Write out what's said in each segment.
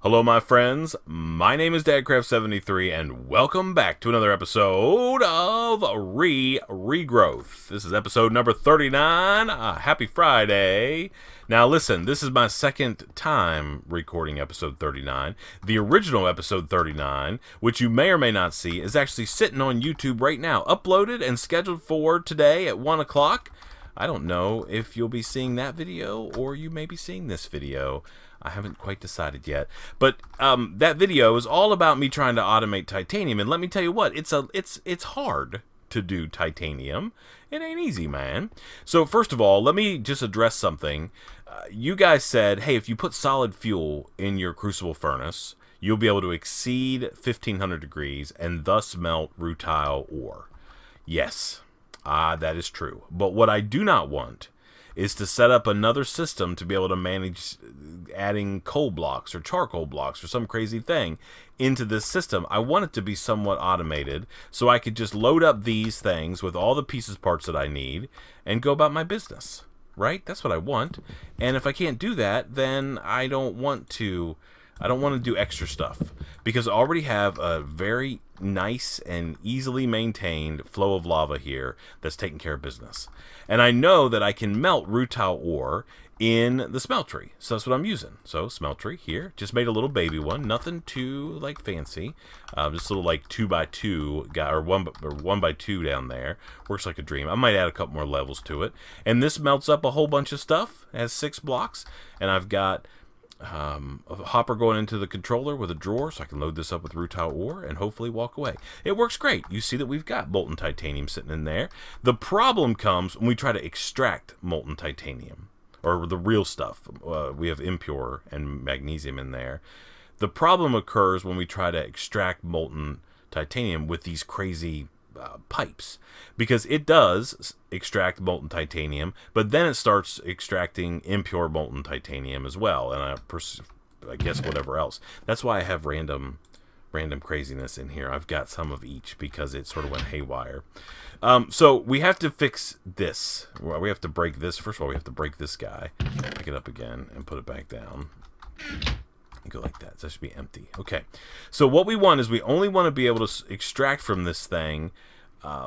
Hello, my friends. My name is DadCraft73, and welcome back to another episode of Regrowth. This is episode number 39. Happy Friday. Now, listen, this is my second time recording episode 39. The original episode 39, which you may or may not see, is actually sitting on YouTube right now, uploaded and scheduled for today at 1 o'clock. I don't know if you'll be seeing that video or you may be seeing this video. I haven't quite decided yet, but that video is all about me trying to automate titanium. And let me tell you what, it's hard to do titanium. It ain't easy, man. So first of all, let me just address something. You guys said, hey, if you put solid fuel in your crucible furnace, you'll be able to exceed 1500 degrees and thus melt rutile ore. Yes, that is true. But what I do not want is to set up another system to be able to manage adding coal blocks or charcoal blocks or some crazy thing into this system. I want it to be somewhat automated so I could just load up these things with all the pieces parts that I need and go about my business, right? That's what I want. And if I can't do that, then I don't want to do extra stuff because I already have a very nice and easily maintained flow of lava here that's taking care of business. And I know that I can melt rutile ore in the smeltery. So that's what I'm using. So smeltery here, just made a little baby one, nothing too like fancy. Just a little like 2x2 guy or 1x2 down there. Works like a dream. I might add a couple more levels to it. And this melts up a whole bunch of stuff. It has 6 blocks. And I've got a hopper going into the controller with a drawer so I can load this up with rutile ore and hopefully walk away. It works great. You see that we've got molten titanium sitting in there. The problem comes when we try to extract molten titanium or the real stuff. We have impure and magnesium in there. The problem occurs when we try to extract molten titanium with these crazy pipes, because it does extract molten titanium, but then it starts extracting impure molten titanium as well, and I guess whatever else. That's why I have random craziness in here. I've got some of each because it sort of went haywire. So we have to fix this. Well, we have to break this. First of all, we have to break this guy, pick it up again, and put it back down. Go like that. So that should be empty. Okay. So what we want is we only want to be able to extract from this thing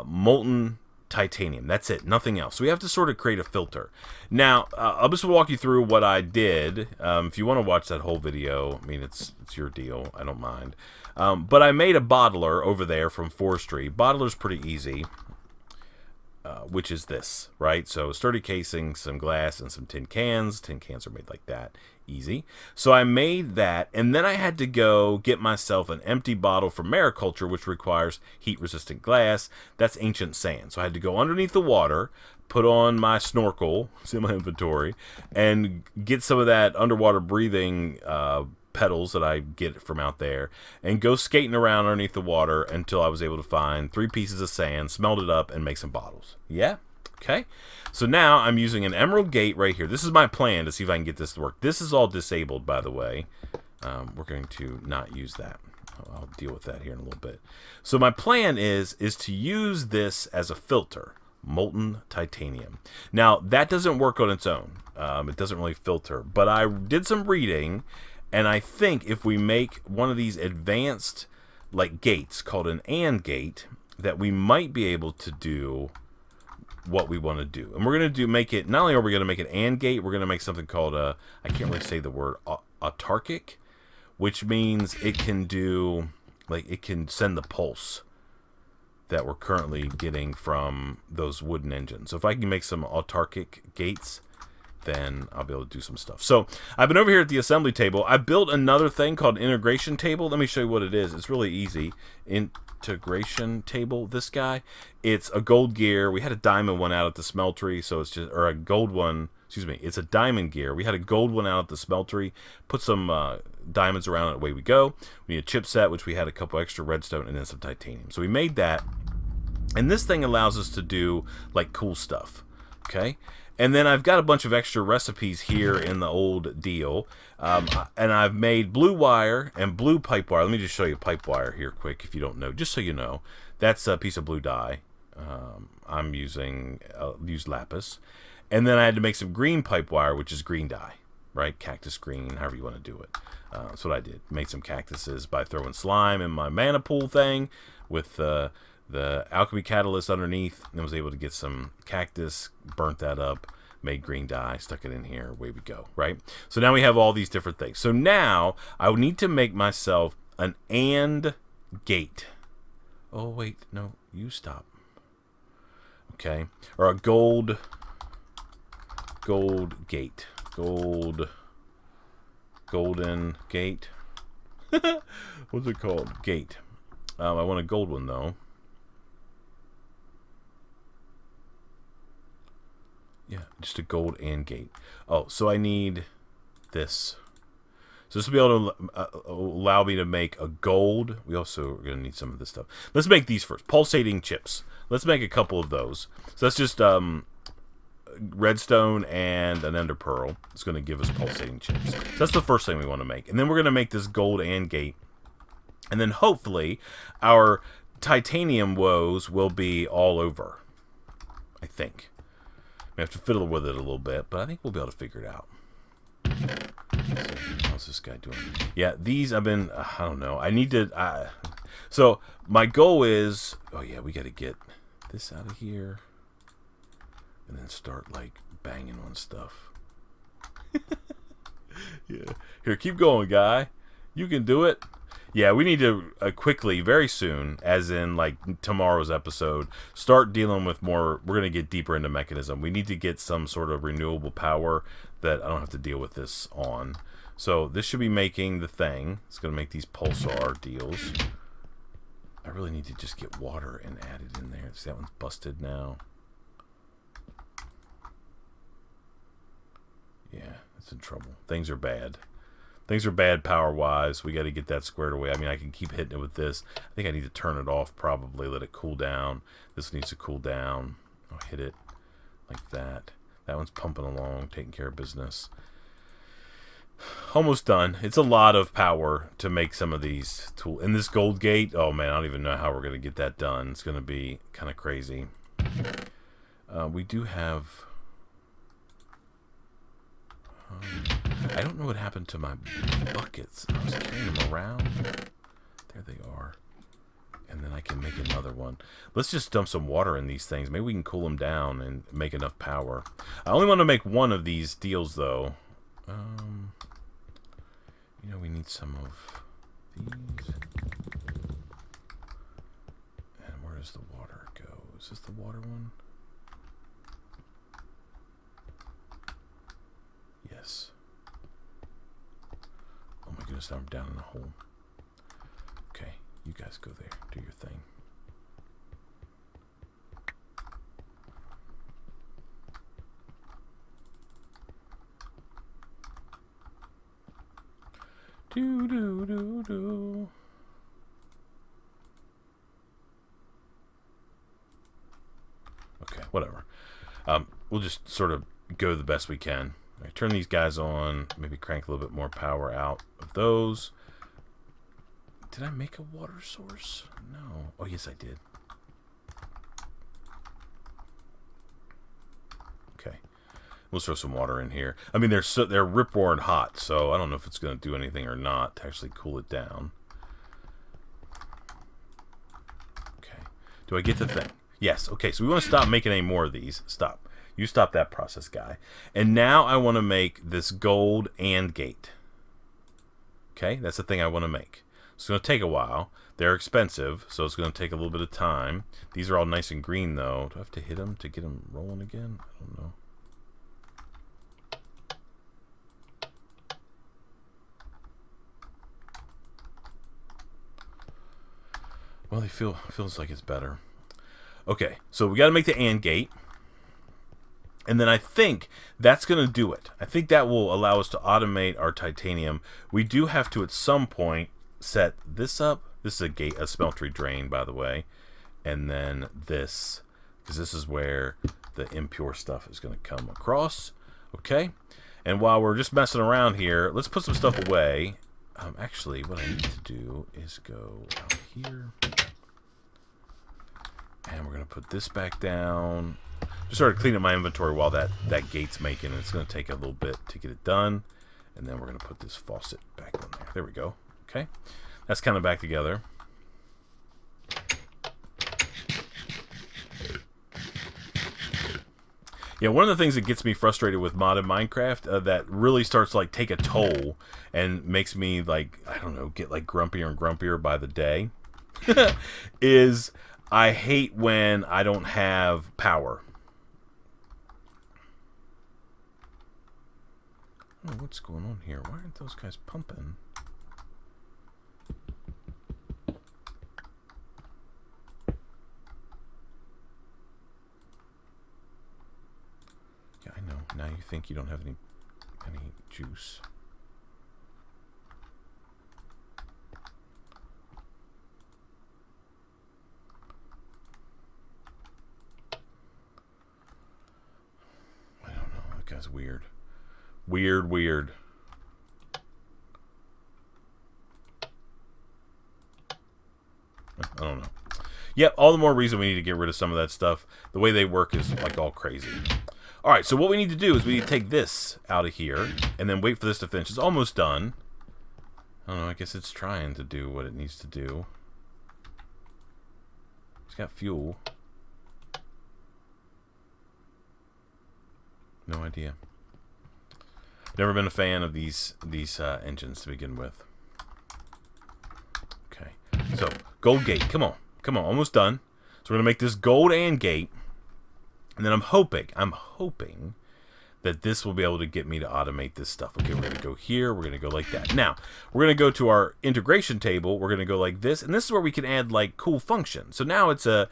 molten titanium. That's it. Nothing else. So we have to sort of create a filter. Now, I'll just walk you through what I did. If you want to watch that whole video, I mean, it's your deal. I don't mind. But I made a bottler over there from forestry. Bottler's pretty easy. Which is this, right? So sturdy casing, some glass, and some tin cans. Tin cans are made like that. Easy. So I made that, and then I had to go get myself an empty bottle from mariculture, which requires heat-resistant glass. That's ancient sand. So I had to go underneath the water, put on my snorkel, it's in my inventory, and get some of that underwater breathing pedals that I get from out there, and go skating around underneath the water until I was able to find 3 pieces of sand, smelt it up, and make some bottles. Yeah? Okay. So now I'm using an emerald gate right here. This is my plan to see if I can get this to work. This is all disabled, by the way. We're going to not use that. I'll deal with that here in a little bit. So my plan is to use this as a filter. Molten titanium. Now, that doesn't work on its own. It doesn't really filter. But I did some reading, and I think if we make one of these advanced like gates called an AND gate, that we might be able to do what we want to do. And we're going to make it, not only are we going to make an AND gate, we're going to make something called I can't really say the word, autarkic, which means it can do, like, it can send the pulse that we're currently getting from those wooden engines. So if I can make some autarkic gates, then I'll be able to do some stuff. So I've been over here at the assembly table. I built another thing called integration table. Let me show you what it is. It's really easy. Integration table, this guy. It's a gold gear. We had a diamond one out at the smeltery, so it's just, or a gold one, excuse me, it's a diamond gear. We had a gold one out at the smeltery. Put some diamonds around it, away we go. We need a chipset, which we had a couple extra redstone, and then some titanium. So we made that, and this thing allows us to do like cool stuff. Okay. And then I've got a bunch of extra recipes here in the old deal. And I've made blue wire and blue pipe wire. Let me just show you pipe wire here quick if you don't know. Just so you know. That's a piece of blue dye. I'm using used lapis. And then I had to make some green pipe wire, which is green dye. right? Cactus green, however you want to do it. That's what I did. Made some cactuses by throwing slime in my mana pool thing with the alchemy catalyst underneath, and was able to get some cactus, burnt that up, made green dye, stuck it in here, away we go, right? So now we have all these different things. So now I would need to make myself an and gate. Oh, wait, no, you stop. Okay, or a golden gate. Golden gate. What's it called? Gate. I want a gold one, though. Yeah, just a gold and gate. Oh, so I need this. So this will be able to allow me to make a gold. We also are going to need some of this stuff. Let's make these first. Pulsating chips. Let's make a couple of those. So that's just redstone and an ender pearl. It's going to give us pulsating chips. So that's the first thing we want to make. And then we're going to make this gold and gate. And then hopefully our titanium woes will be all over. I think. We have to fiddle with it a little bit, but I think we'll be able to figure it out. How's this guy doing? Yeah, these I've been, I don't know. I need to, so my goal is, oh yeah, we got to get this out of here and then start like banging on stuff. Yeah. Here, keep going, guy. You can do it. Yeah, we need to quickly, very soon, as in like tomorrow's episode, start dealing with more. We're going to get deeper into mechanism. We need to get some sort of renewable power that I don't have to deal with this on. So this should be making the thing. It's going to make these pulsar deals. I really need to just get water and add it in there. See, that one's busted now. Yeah, it's in trouble. Things are bad. Things are bad power-wise. We got to get that squared away. I mean, I can keep hitting it with this. I think I need to turn it off probably, let it cool down. This needs to cool down. I'll hit it like that. That one's pumping along, taking care of business. Almost done. It's a lot of power to make some of these tools. And this gold gate, oh man, I don't even know how we're going to get that done. It's going to be kind of crazy. We do have... I don't know what happened to my buckets. I was carrying them around. There they are. And then I can make another one. Let's just dump some water in these things. Maybe we can cool them down and make enough power. I only want to make one of these deals, though. You know, we need some of these. And where does the water go? Is this the water one? Yes. Oh my goodness, now I'm down in a hole. Okay, you guys go there. Do your thing. Do do do do. Okay, whatever. We'll just sort of go the best we can. I turn these guys on, maybe crank a little bit more power out of those. Did I make a water source? No. Oh, yes, I did. Okay. We'll throw some water in here. I mean, they're rip-roaring hot, so I don't know if it's going to do anything or not to actually cool it down. Okay. Do I get the thing? Yes. Okay, so we want to stop making any more of these. Stop. You stop that process, guy. And now I want to make this gold and gate. Okay, that's the thing I want to make. It's going to take a while. They're expensive, so it's going to take a little bit of time. These are all nice and green, though. Do I have to hit them to get them rolling again? I don't know. Well, feels like it's better. Okay, so we got to make the AND gate. And then I think that's going to do it. I think that will allow us to automate our titanium. We do have to, at some point, set this up. This is a smeltery drain, by the way. And then this, because this is where the impure stuff is going to come across. Okay? And while we're just messing around here, let's put some stuff away. Actually, what I need to do is go out here. And we're going to put this back down. Just started cleaning up my inventory while that gate's making. And it's going to take a little bit to get it done. And then we're going to put this faucet back on there. There we go. Okay. That's kind of back together. Yeah, one of the things that gets me frustrated with modded Minecraft that really starts to like take a toll and makes me like, I don't know, get like grumpier and grumpier by the day is I hate when I don't have power. Oh, what's going on here? Why aren't those guys pumping? Yeah, I know. Now you think you don't have any juice. I don't know. That guy's weird. Weird. I don't know. Yep, all the more reason we need to get rid of some of that stuff. The way they work is like all crazy. Alright, so what we need to do is we need to take this out of here and then wait for this to finish. It's almost done. I don't know, I guess it's trying to do what it needs to do. It's got fuel. No idea. Never been a fan of these engines to begin with. Okay, so gold gate. Come on, almost done. So we're gonna make this gold and gate, and then I'm hoping that this will be able to get me to automate this stuff. Okay, we're gonna go here. We're gonna go like that. Now we're gonna go to our integration table. We're gonna go like this, and this is where we can add like cool functions. So now it's a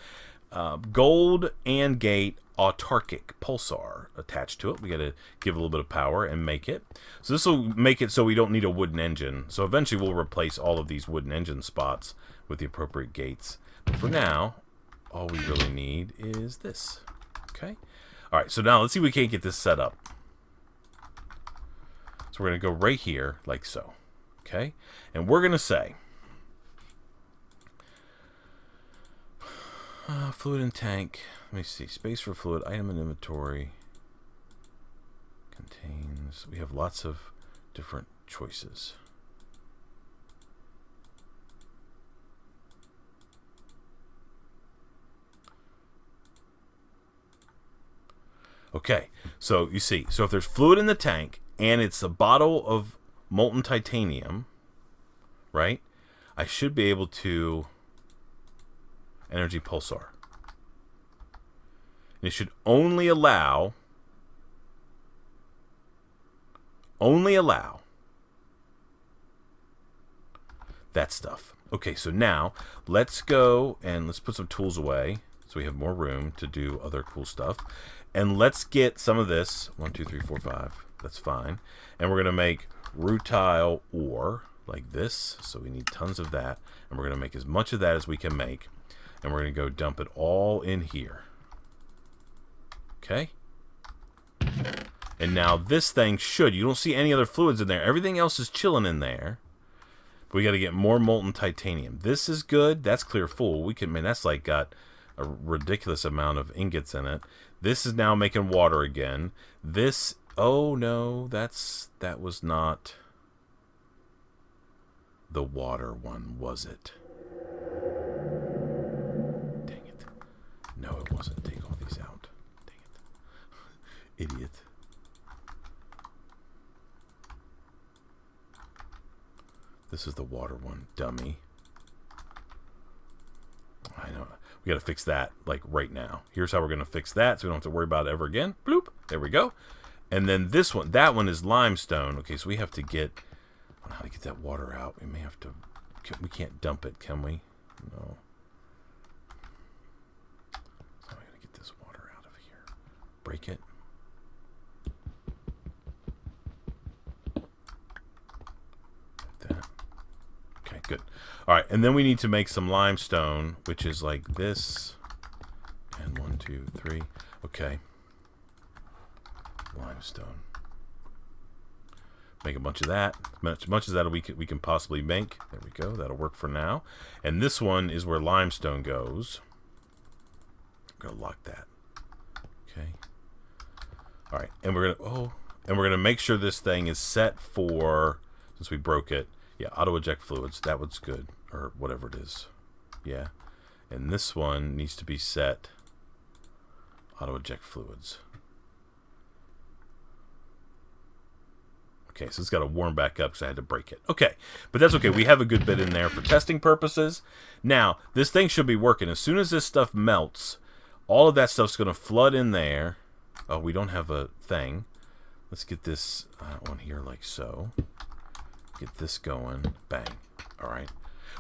gold and gate autarkic pulsar attached to it. We got to give a little bit of power and make it. So this will make it so we don't need a wooden engine. So eventually we'll replace all of these wooden engine spots with the appropriate gates. But for now, all we really need is this. Okay. All right. So now let's see if we can't get this set up. So we're going to go right here like so. Okay. And we're going to say fluid in tank. Let me see. Space for fluid. Item in inventory. Contains. We have lots of different choices. Okay. So you see. So if there's fluid in the tank and it's a bottle of molten titanium, right? I should be able to energy pulsar. And it should only allow that stuff. Okay, so now let's go and let's put some tools away so we have more room to do other cool stuff. And let's get some of this. 1, 2, 3, 4, 5. That's fine. And we're going to make rutile ore like this. So we need tons of that. And we're going to make as much of that as we can make. And we're going to go dump it all in here. Okay? And now this thing should, you don't see any other fluids in there. Everything else is chilling in there. But we got to get more molten titanium. This is good. That's clear full. We can, man, that's like got a ridiculous amount of ingots in it. This is now making water again. This, oh no, that was not the water one, was it? Dang it. No, it wasn't. Take all these out. Dang it. Idiot. This is the water one, dummy. I know. We got to fix that, like, right now. Here's how we're going to fix that, so we don't have to worry about it ever again. Bloop. There we go. And then this one, that one is limestone. Okay, so we have to get, I don't know how to get that water out. We may have to, we can't dump it, can we? No. So I got to get this water out of here. Break it. Like that. Okay, good. All right, and then we need to make some limestone, which is like this. And 1, 2, 3. Okay. Limestone. Make a bunch of that. As much as that we can possibly make. There we go. That'll work for now. And this one is where limestone goes. I'm going to lock that. Okay. All right, and we're going to, oh, And we're going to make sure this thing is set for, since we broke it, yeah, auto eject fluids. That one's good, or whatever it is. Yeah. And this one needs to be set auto eject fluids. Okay, so it's got to warm back up because I had to break it. Okay, but that's okay. We have a good bit in there for testing purposes. Now, this thing should be working. As soon as this stuff melts, all of that stuff's going to flood in there. Oh, we don't have a thing. Let's get this one here like so. Get this going. Bang. All right.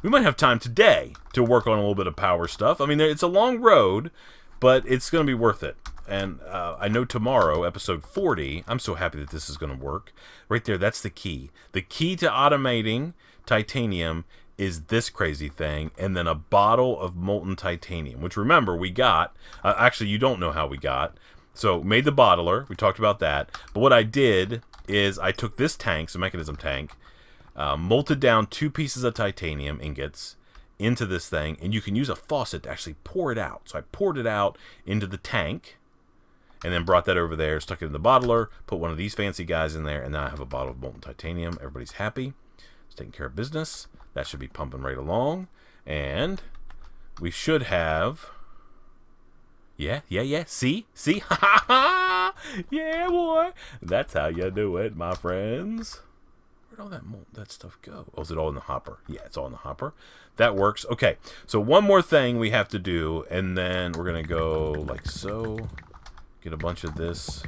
We might have time today to work on a little bit of power stuff. I mean, it's a long road, but it's going to be worth it. And I know tomorrow, episode 40, I'm so happy that this is going to work. Right there, that's the key. The key to automating titanium is this crazy thing, and then a bottle of molten titanium, which remember, we got. Actually, you don't know how we got. So, made the bottler. We talked about that. But what I did is I took this tank, it's a mechanism tank, molted down 2 pieces of titanium ingots into this thing, and you can use a faucet to actually pour it out. So I poured it out into the tank, and then brought that over there, stuck it in the bottler, put one of these fancy guys in there, and now I have a bottle of molten titanium. Everybody's happy. It's taking care of business. That should be pumping right along. And we should have... Yeah. See? Ha ha ha! Yeah, boy! That's how you do it, my friends. Where'd all that stuff go? Oh, is it all in the hopper? Yeah, it's all in the hopper. That works. Okay, so one more thing we have to do, and then we're going to go like so... Get a bunch of this.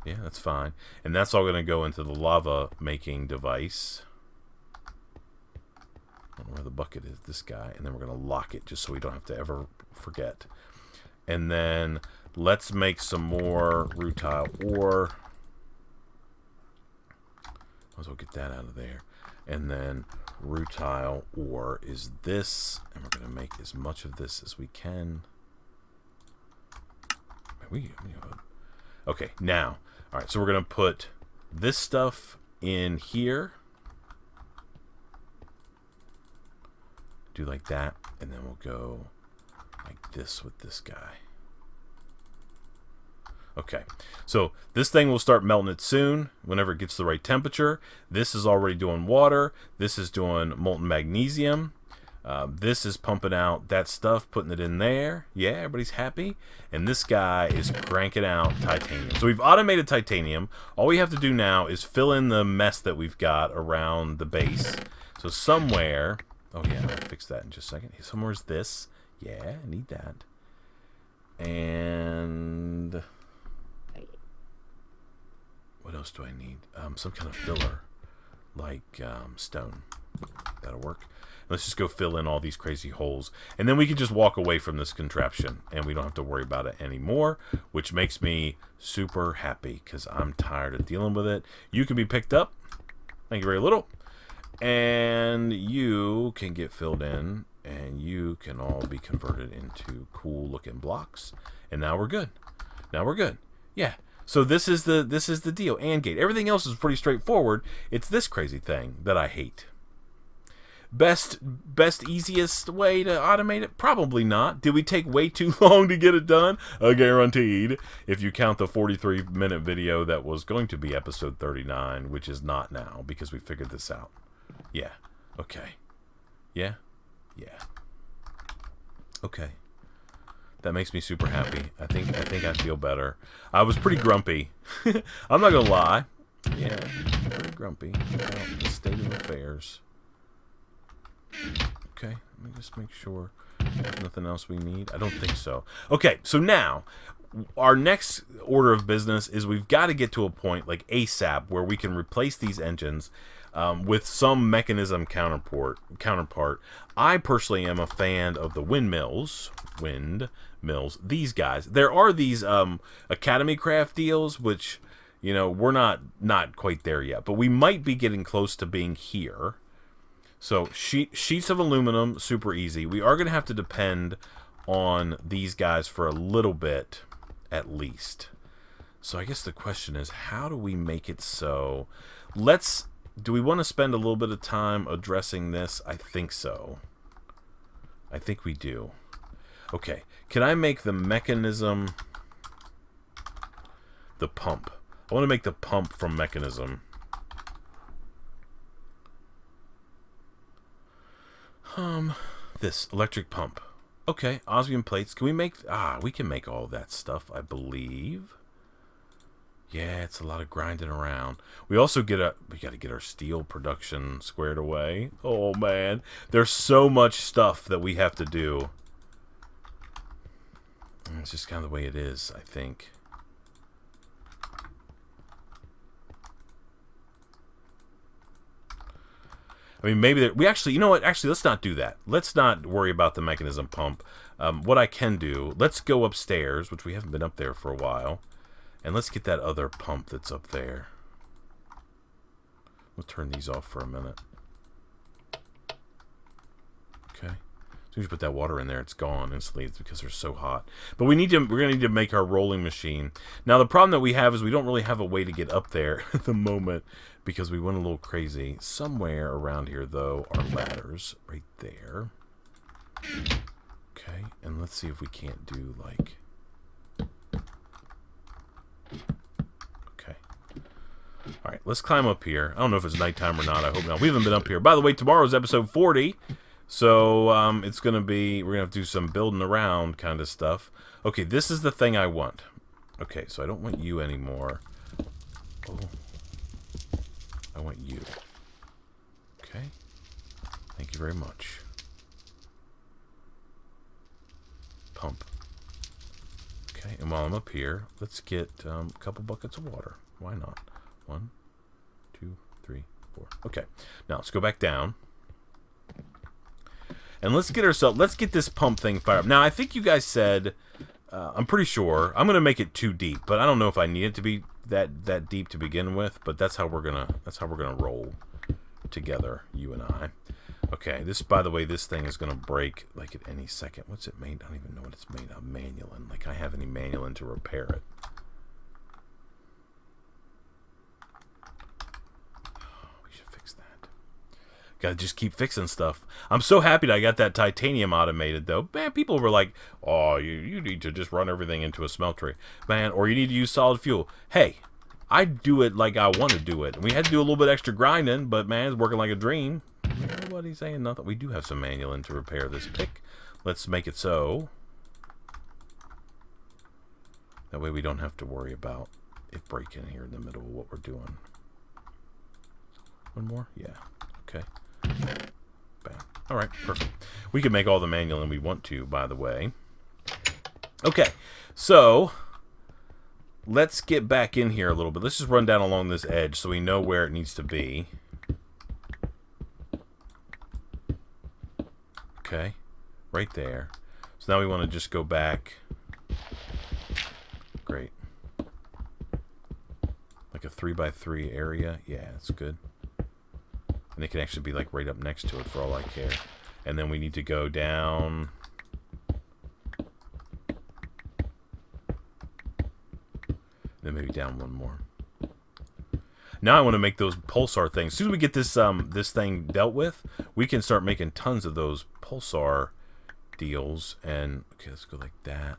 Yeah, that's fine. And that's all going to go into the lava making device. I don't know where the bucket is, this guy. And then we're going to lock it just so we don't have to ever forget. And then let's make some more rutile ore. Might as well get that out of there. And then rutile ore is this. And we're going to make as much of this as we can. Okay, now, all right, so we're going to put this stuff in here. Do like that, and then we'll go like this with this guy. Okay, so this thing will start melting it soon, whenever it gets the right temperature. This is already doing water. This is doing molten magnesium. This is pumping out that stuff, putting it in there. Yeah, everybody's happy. And this guy is cranking out titanium. So we've automated titanium. All we have to do now is fill in the mess that we've got around the base. So somewhere... Oh, yeah, I'll fix that in just a second. Somewhere's this. Yeah, I need that. And... what else do I need? Some kind of filler. Like stone. That'll work. Let's just go fill in all these crazy holes. And then we can just walk away from this contraption. And we don't have to worry about it anymore. Which makes me super happy. Because I'm tired of dealing with it. You can be picked up. Thank you very little. And you can get filled in. And you can all be converted into cool looking blocks. And now we're good. Now we're good. Yeah. So this is the deal. AND gate. Everything else is pretty straightforward. It's this crazy thing that I hate. Best easiest way to automate it? Probably not. Did we take way too long to get it done? Guaranteed. If you count the 43-minute video that was going to be episode 39, which is not now because we figured this out. Yeah. Okay. Yeah. Yeah. Okay. That makes me super happy. I think I feel better. I was pretty grumpy. I'm not gonna lie. Yeah, pretty grumpy about the state of affairs. Okay, let me just make sure there's nothing else we need. I don't think so. Okay, so now our next order of business is we've got to get to a point like ASAP where we can replace these engines with some mechanism counterpart. I personally am a fan of the windmills. These guys. There are these Academy Craft deals, which, you know, we're not quite there yet, but we might be getting close to being here. So sheets of aluminum, super easy. We are going to have to depend on these guys for a little bit, at least. So I guess the question is, how do we make it so? Do we want to spend a little bit of time addressing this? I think so. I think we do. Okay, can I make the mechanism the pump? I want to make the pump from mechanism. This electric pump. Okay, osmium plates. Can we make... we can make all that stuff, I believe. Yeah, it's a lot of grinding around. We also we got to get our steel production squared away. Oh, man. There's so much stuff that we have to do. It's just kind of the way it is, I think. I mean, maybe we actually, you know what? Actually, let's not do that. Let's not worry about the mechanism pump. What I can do, let's go upstairs, which we haven't been up there for a while, and let's get that other pump that's up there. We'll turn these off for a minute. Okay. As soon as you put that water in there, it's gone instantly. It's because they're so hot. But we're gonna need to make our rolling machine. Now the problem that we have is we don't really have a way to get up there at the moment because we went a little crazy. Somewhere around here, though, are ladders right there. Okay, and let's see if we can't do like. Okay. All right, let's climb up here. I don't know if it's nighttime or not. I hope not. We haven't been up here. By the way, tomorrow's episode 40. So, it's going to be, we're going to have to do some building around kind of stuff. Okay, this is the thing I want. Okay, so I don't want you anymore. Oh. I want you. Okay. Thank you very much. Pump. Okay, and while I'm up here, let's get a couple buckets of water. Why not? 1, 2, 3, 4. Okay, now let's go back down. And let's get this pump thing fired up. Now, I think you guys said, I'm pretty sure, I'm going to make it too deep, but I don't know if I need it to be that deep to begin with, but that's how we're going to roll together, you and I. Okay, by the way, this thing is going to break, like, at any second. What's it made? I don't even know what it's made of. Manulin. Like, I have any manulin to repair it. Gotta just keep fixing stuff. I'm so happy that I got that titanium automated, though. Man, people were like, oh, you need to just run everything into a smeltery. Man, or you need to use solid fuel. Hey, I do it like I want to do it. We had to do a little bit extra grinding, but, man, it's working like a dream. Nobody's saying nothing. We do have some manulin to repair this pick. Let's make it so. That way we don't have to worry about it breaking here in the middle of what we're doing. One more? Yeah. Okay. Bam. Alright, perfect. We can make all the manulin we want to, by the way. Okay, so let's get back in here a little bit. Let's just run down along this edge so we know where it needs to be. Okay, right there. So now we want to just go back. Great. Like a 3x3 area. Yeah, that's good. And it can actually be like right up next to it for all I care. And then we need to go down. Then maybe down one more. Now I want to make those pulsar things. As soon as we get this this thing dealt with, we can start making tons of those pulsar deals. And okay, let's go like that.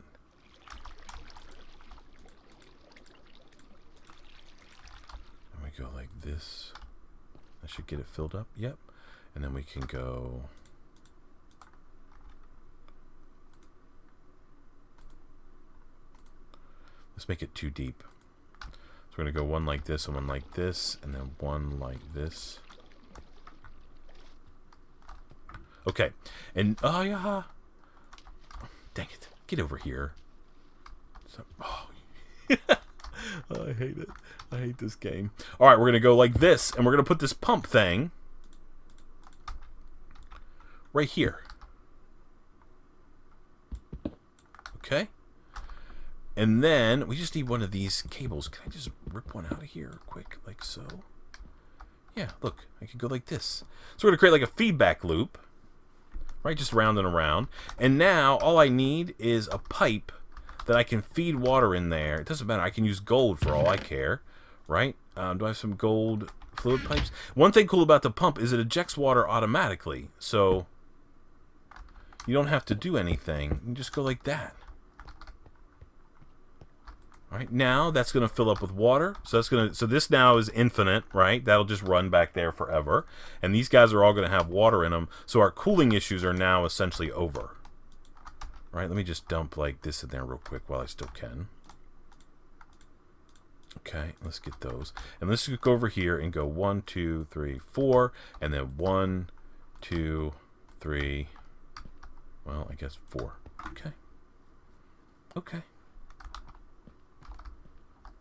And we go like this. I should get it filled up. Yep. And then we can go. Let's make it too deep. So we're going to go one like this and one like this, and then one like this. Okay. And, oh, yeah. Dang it. Get over here. So, oh. Oh, I hate it. I hate this game. Alright, we're going to go like this, and we're going to put this pump thing right here. Okay? And then we just need one of these cables. Can I just rip one out of here quick, like so? Yeah, look. I can go like this. So we're going to create like a feedback loop. Right? Just round and around. And now all I need is a pipe that I can feed water in there. It doesn't matter. I can use gold for all I care. Right? Do I have some gold fluid pipes? One thing cool about the pump is it ejects water automatically. So you don't have to do anything. You can just go like that. All right, now that's going to fill up with water. So this now is infinite, right? That'll just run back there forever. And these guys are all going to have water in them. So our cooling issues are now essentially over. All right, let me just dump like this in there real quick while I still can. Okay, let's get those. And let's go over here and go 1, 2, 3, 4. And then 1, 2, 3. Well, I guess 4. Okay. Okay.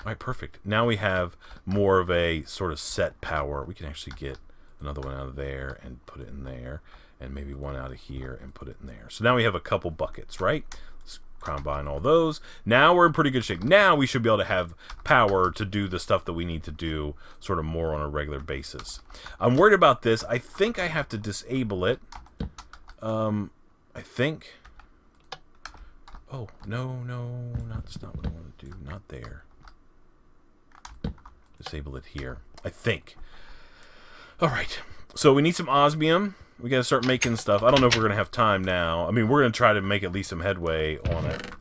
All right, perfect. Now we have more of a sort of set power. We can actually get another one out of there and put it in there, and maybe one out of here and put it in there. So now we have a couple buckets, right? Let's combine all those. Now we're in pretty good shape. Now we should be able to have power to do the stuff that we need to do sort of more on a regular basis. I'm worried about this. I think I have to disable it. I think... Oh, no, that's not what I want to do. Not there. Disable it here, I think. All right, so we need some osmium. We got to start making stuff. I don't know if we're going to have time now. I mean, we're going to try to make at least some headway on it.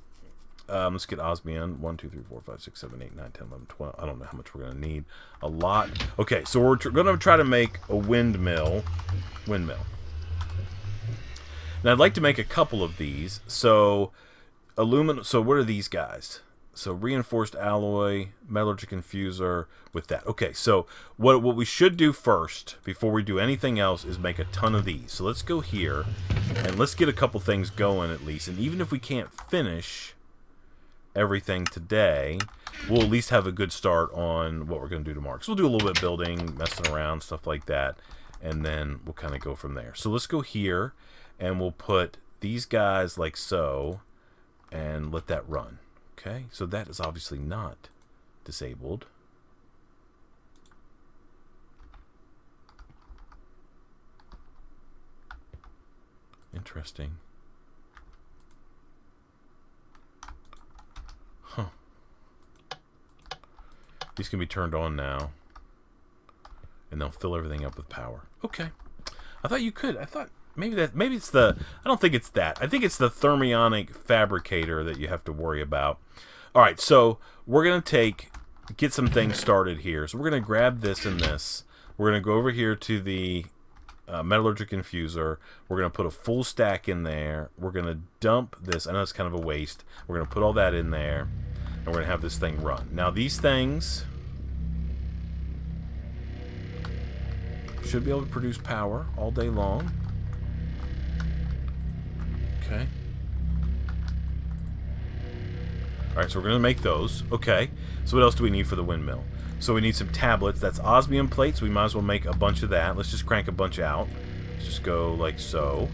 Let's get osmium. 1, 2, 3, 4, 5, 6, 7, 8, 9, 10, 11, 12. I don't know how much we're going to need. A lot. Okay, so we're going to try to make a windmill. And I'd like to make a couple of these. So aluminum. So what are these guys? So reinforced alloy, metallurgic infuser with that. Okay, so what we should do first, before we do anything else, is make a ton of these. So let's go here, and let's get a couple things going at least. And even if we can't finish everything today, we'll at least have a good start on what we're going to do tomorrow. So we'll do a little bit of building, messing around, stuff like that, and then we'll kind of go from there. So let's go here, and we'll put these guys like so, and let that run. Okay, so that is obviously not disabled. Interesting. Huh. These can be turned on now. And they'll fill everything up with power. Okay. I thought you could. I thought maybe it's the... I don't think it's that. I think it's the thermionic fabricator that you have to worry about. All right, so we're going to get some things started here. So we're going to grab this and this. We're going to go over here to the metallurgic infuser. We're going to put a full stack in there. We're going to dump this. I know it's kind of a waste. We're going to put all that in there, and we're going to have this thing run. Now, these things should be able to produce power all day long. Okay. Alright, so we're going to make those. Okay. So what else do we need for the windmill? So we need some tablets. That's osmium plates. We might as well make a bunch of that. Let's just crank a bunch out. Let's just go like so.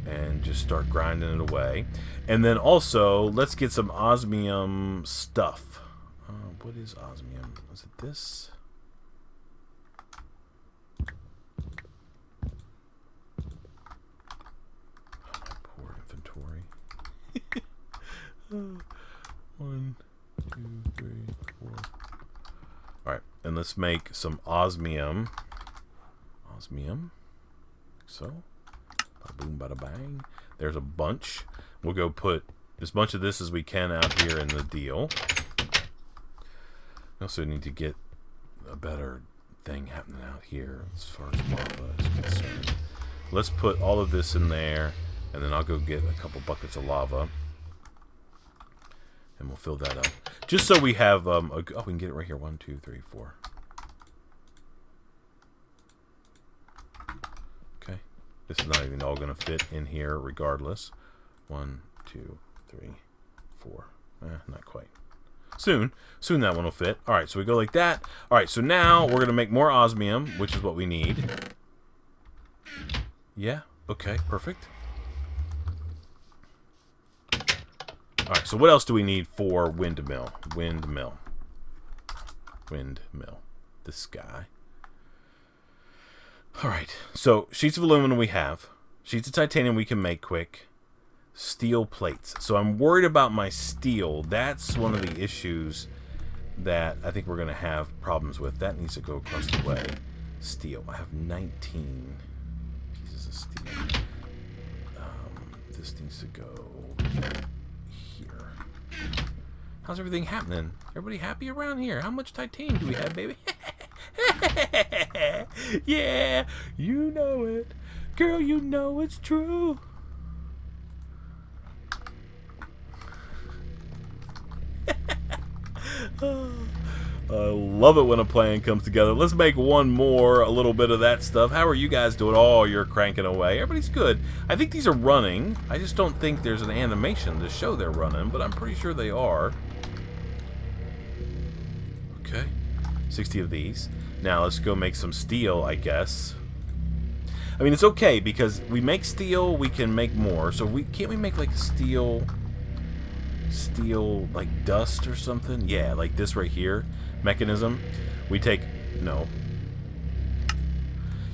And just start grinding it away. And then also, let's get some osmium stuff. What is osmium? Is it this? Oh, my poor inventory. 1, 2, 3, 4. Alright, and let's make some osmium. Osmium. So. Bada boom, bada bang. There's a bunch. We'll go put as much of this as we can out here in the deal. We also need to get a better thing happening out here as far as lava is concerned. Let's put all of this in there, and then I'll go get a couple buckets of lava. And we'll fill that up. Just so we have, oh, we can get it right here. 1, 2, 3, 4. Okay. This is not even all going to fit in here regardless. 1, 2, 3, 4. Not quite. Soon that one will fit. Alright, so we go like that. Alright, so now we're going to make more osmium, which is what we need. Yeah, okay, perfect. Alright, so what else do we need for windmill? Windmill. This guy. Alright, so sheets of aluminum we have. Sheets of titanium we can make quick. Steel plates. So I'm worried about my steel. That's one of the issues that I think we're going to have problems with. That needs to go across the way. Steel. I have 19 pieces of steel. This needs to go... How's everything happening? Everybody happy around here? How much titanium do we have, baby? Yeah, you know it. Girl, you know it's true. I love it when a plan comes together. Let's make one more, a little bit of that stuff. How are you guys doing? Oh, you're cranking away. Everybody's good. I think these are running. I just don't think there's an animation to show they're running, but I'm pretty sure they are. Okay. 60 of these. Now let's go make some steel, I guess. I mean, it's okay because we make steel, we can make more. So can't we make like steel like dust or something? Yeah, like this right here. Mechanism. We take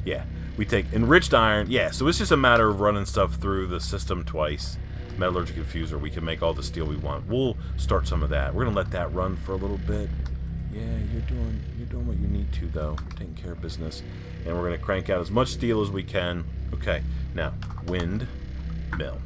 yeah, we take enriched iron. Yeah, so it's just a matter of running stuff through the system twice. Metallurgical infuser, we can make all the steel we want. We'll start some of that. We're gonna let that run for a little bit. Yeah, you're doing what you need to, though. You're taking care of business. And we're gonna crank out as much steel as we can. Okay, now wind mill.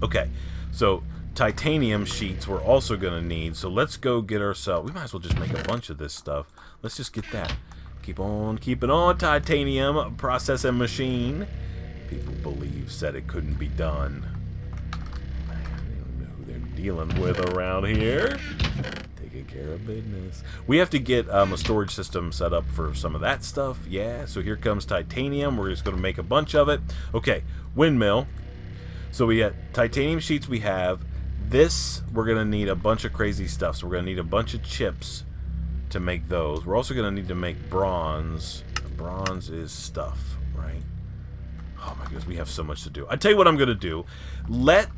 Okay, so titanium sheets we're also going to need, so let's go get ourselves... We might as well just make a bunch of this stuff. Let's just get that. Keep on keeping on, titanium processing machine. People said it couldn't be done. Man, they don't know who they're dealing with around here. Taking care of business. We have to get a storage system set up for some of that stuff. Yeah, so here comes titanium. We're just going to make a bunch of it. Okay, windmill. So we got titanium sheets we have. This, we're going to need a bunch of crazy stuff. So we're going to need a bunch of chips to make those. We're also going to need to make bronze. Bronze is stuff, right? Oh my goodness, we have so much to do. I tell you what I'm going to do. Let's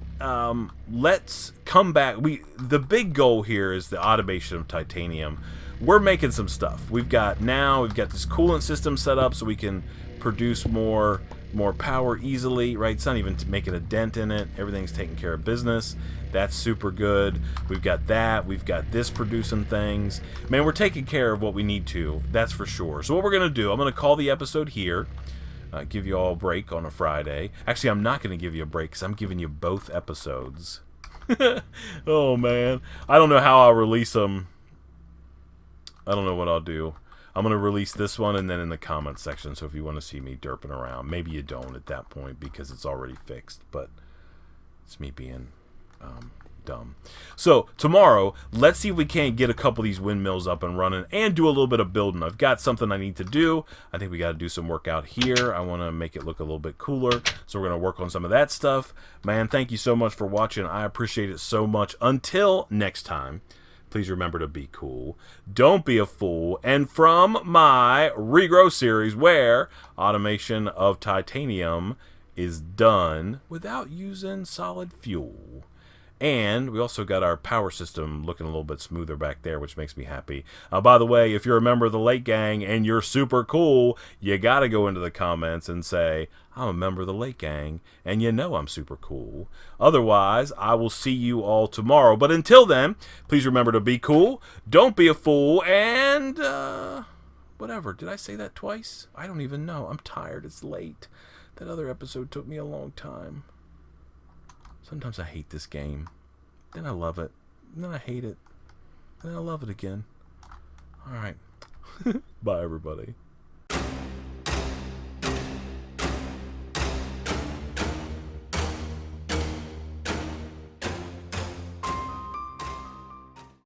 come back. The big goal here is the automation of titanium. We're making some stuff. We've got this coolant system set up so we can produce more power easily, right? It's not even making a dent in it. Everything's taking care of business. That's super good. We've got that. We've got this producing things. Man, we're taking care of what we need to. That's for sure. So what we're going to do, I'm going to call the episode here. Give you all a break on a Friday. Actually, I'm not going to give you a break because I'm giving you both episodes. Oh, man. I don't know how I'll release them. I don't know what I'll do. I'm going to release this one and then in the comments section, so if you want to see me derping around. Maybe you don't at that point because it's already fixed, but it's me being dumb. So tomorrow, let's see if we can't get a couple of these windmills up and running and do a little bit of building. I've got something I need to do. I think we got to do some work out here. I want to make it look a little bit cooler, so we're going to work on some of that stuff. Man, thank you so much for watching. I appreciate it so much. Until next time, please remember to be cool. Don't be a fool. And from my Regrowth series, where automation of titanium is done without using solid fuel. And we also got our power system looking a little bit smoother back there, which makes me happy. By the way, if you're a member of the Lake Gang and you're super cool, you got to go into the comments and say, I'm a member of the Lake Gang, and you know I'm super cool. Otherwise, I will see you all tomorrow. But until then, please remember to be cool, don't be a fool, and whatever. Did I say that twice? I don't even know. I'm tired. It's late. That other episode took me a long time. Sometimes I hate this game. Then I love it. And then I hate it. And then I love it again. Alright. Bye, everybody.